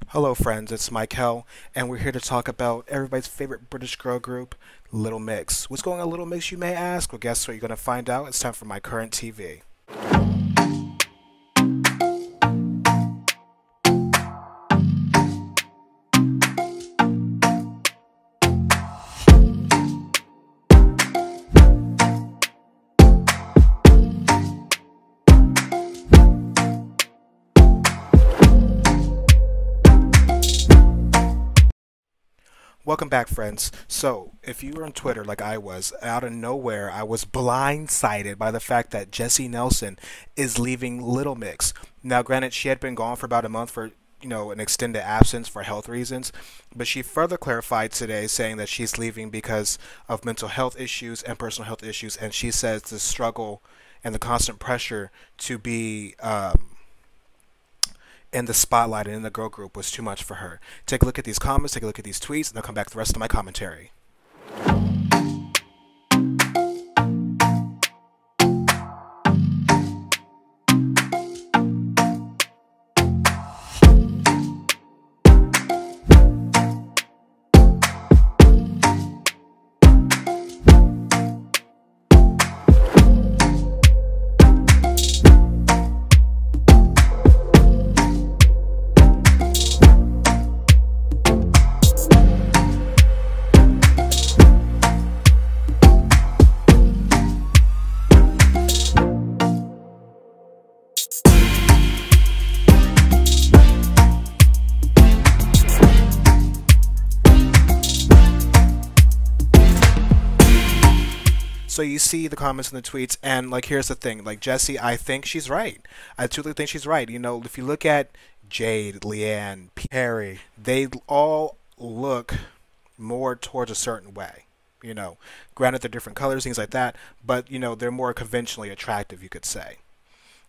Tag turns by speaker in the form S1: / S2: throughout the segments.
S1: Hello, friends, it's Michael, and we're here to talk about everybody's favorite British girl group, Little Mix. What's going on, Little Mix, you may ask? Well, guess what? You're going to find out. It's time for my current TV. Welcome back, friends. So, if you were on Twitter like I was, out of nowhere, I was blindsided by the fact that Jesy Nelson is leaving Little Mix. Now, granted, she had been gone for about a month for an extended absence for health reasons, but she further clarified today saying that she's leaving because of mental health issues and personal health issues, and she says the struggle and the constant pressure to be in the spotlight and in the girl group was too much for her. Take a look at these comments, take a look at these tweets, and I'll come back to the rest of my commentary. So you see the comments and the tweets, and like here's the thing, like Jesy, I think she's right. I truly think she's right. If you look at Jade, leigh-anne, Perry, they all look more towards a certain way. Granted they're different colors, things like that, but they're more conventionally attractive, you could say.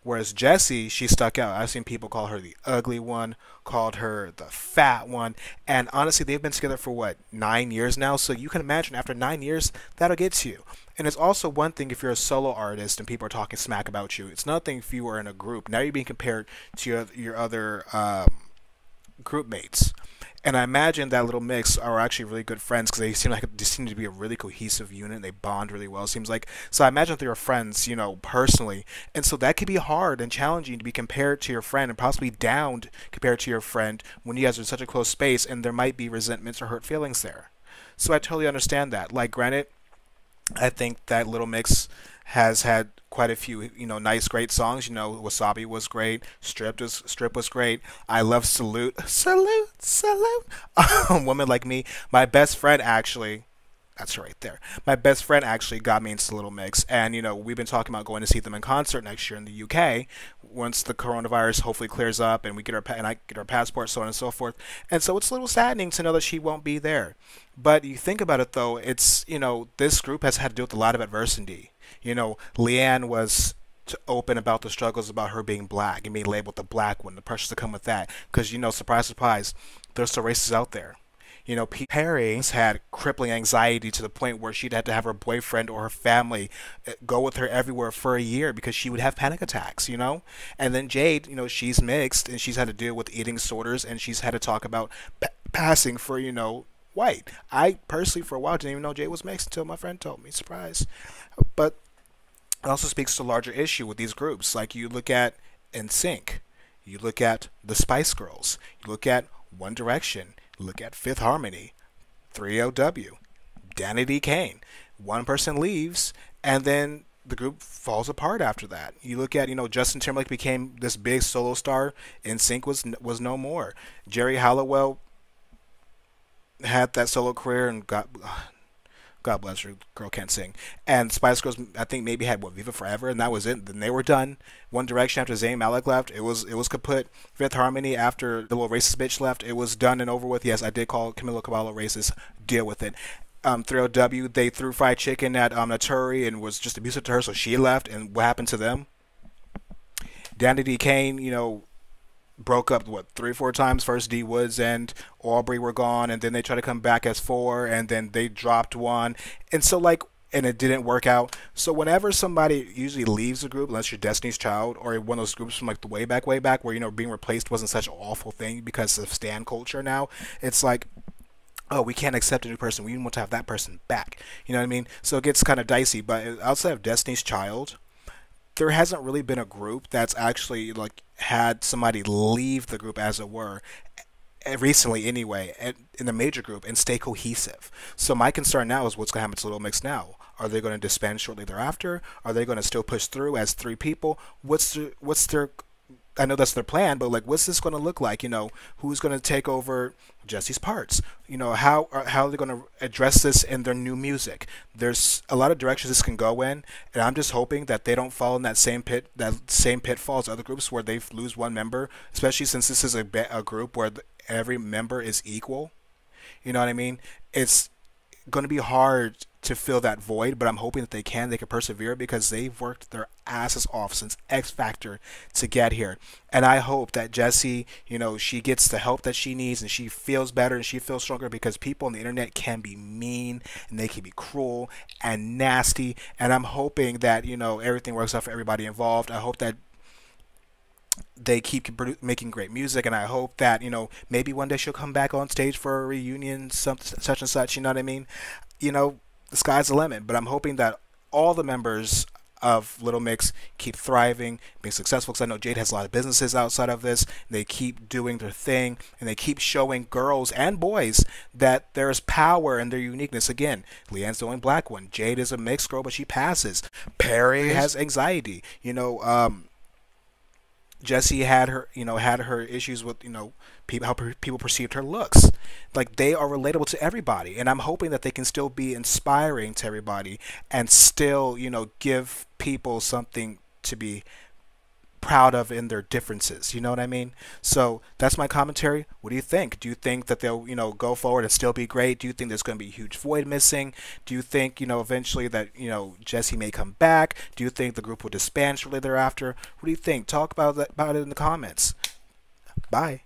S1: Whereas Jesy, she stuck out. I've seen people call her the ugly one, called her the fat one, and honestly, they've been together for what, 9 years now? So you can imagine after 9 years, that'll get to you. And it's also one thing if you're a solo artist and people are talking smack about you. It's another thing if you were in a group. Now you're being compared to your other group mates. And I imagine that Little Mix are actually really good friends because they seem to be a really cohesive unit. They bond really well. It seems like so. I imagine that they are friends, personally, and so that could be hard and challenging to be compared to your friend and possibly downed compared to your friend when you guys are in such a close space, and there might be resentments or hurt feelings there. So I totally understand that. Like, granted, I think that Little Mix has had quite a few, nice, great songs. Wasabi was great. Strip was great. I love Salute, Salute, Salute. Woman Like Me. My best friend actually. That's her right there. My best friend actually got me into Little Mix, and we've been talking about going to see them in concert next year in the UK once the coronavirus hopefully clears up and we get and I get our passport, so on and so forth. And so it's a little saddening to know that she won't be there. But you think about it though, it's this group has had to deal with a lot of adversity. Leigh-anne was to open about the struggles about her being black and being labeled the black one, the pressures that come with that. Because surprise, surprise, there's still races out there. Perry's had crippling anxiety to the point where she'd had to have her boyfriend or her family go with her everywhere for a year because she would have panic attacks. And then Jade, she's mixed and she's had to deal with eating disorders and she's had to talk about passing for, white. I personally, for a while, didn't even know Jade was mixed until my friend told me. Surprise. But it also speaks to a larger issue with these groups. Like you look at NSYNC, you look at the Spice Girls, you look at One Direction, look at Fifth Harmony, 3LW, Danny D. Kane. One person leaves, and then the group falls apart after that. You look at, Justin Timberlake became this big solo star. NSYNC was no more. Jerry Halliwell had that solo career and God bless her, girl can't sing. And Spice Girls, I think maybe had Viva Forever, and that was it. Then they were done. One Direction after Zayn Malik left, it was kaput. Fifth Harmony after the little racist bitch left, it was done and over with. Yes, I did call Camila Cabello racist. Deal with it. 3LW, they threw fried chicken at Naturi and was just abusive to her, so she left. And what happened to them? Danny D. Kane, broke up what 3 or 4 times. First D Woods and Aubrey were gone, and then they tried to come back as four, and then they dropped one. And so like and it didn't work out. So whenever somebody usually leaves a group, unless you're Destiny's Child or one of those groups from like the way back, where being replaced wasn't such an awful thing because of stan culture. Now it's like, oh, we can't accept a new person. We want to have that person back. You know what I mean? So it gets kind of dicey. But outside of Destiny's Child, there hasn't really been a group that's actually like had somebody leave the group, as it were, recently anyway, in the major group and stay cohesive. So my concern now is what's going to happen to Little Mix now. Are they going to disband shortly thereafter? Are they going to still push through as three people? What's their I know that's their plan, but like, what's this going to look like? Who's going to take over Jesse's parts? How are they going to address this in their new music? There's a lot of directions this can go in, and I'm just hoping that they don't fall in that same pitfall as other groups where they lose one member, especially since this is a group where every member is equal. You know what I mean? It's going to be hard to fill that void, but I'm hoping that they can persevere because they've worked their asses off since X Factor to get here. And I hope that Jesy, she gets the help that she needs and she feels better and she feels stronger, because people on the internet can be mean and they can be cruel and nasty. And I'm hoping that, everything works out for everybody involved. I hope that they keep making great music, and I hope that maybe one day she'll come back on stage for a reunion, such and such. You know what I mean? The sky's the limit. But I'm hoping that all the members of Little Mix keep thriving, being successful. Because I know Jade has a lot of businesses outside of this. They keep doing their thing, and they keep showing girls and boys that there's power in their uniqueness. Again, Leigh-Anne's the only black one. Jade is a mixed girl, but she passes. Perry has anxiety. Jesy had her issues with how people perceived her looks. Like, they are relatable to everybody, and I'm hoping that they can still be inspiring to everybody and still give people something to be proud of in their differences. You know what I mean? So that's my commentary. What do you think? Do you think that they'll go forward and still be great? Do you think there's going to be a huge void missing? Do you think eventually that Jesy may come back? Do you think the group will disband shortly thereafter? What do you think? Talk about it in the comments. Bye.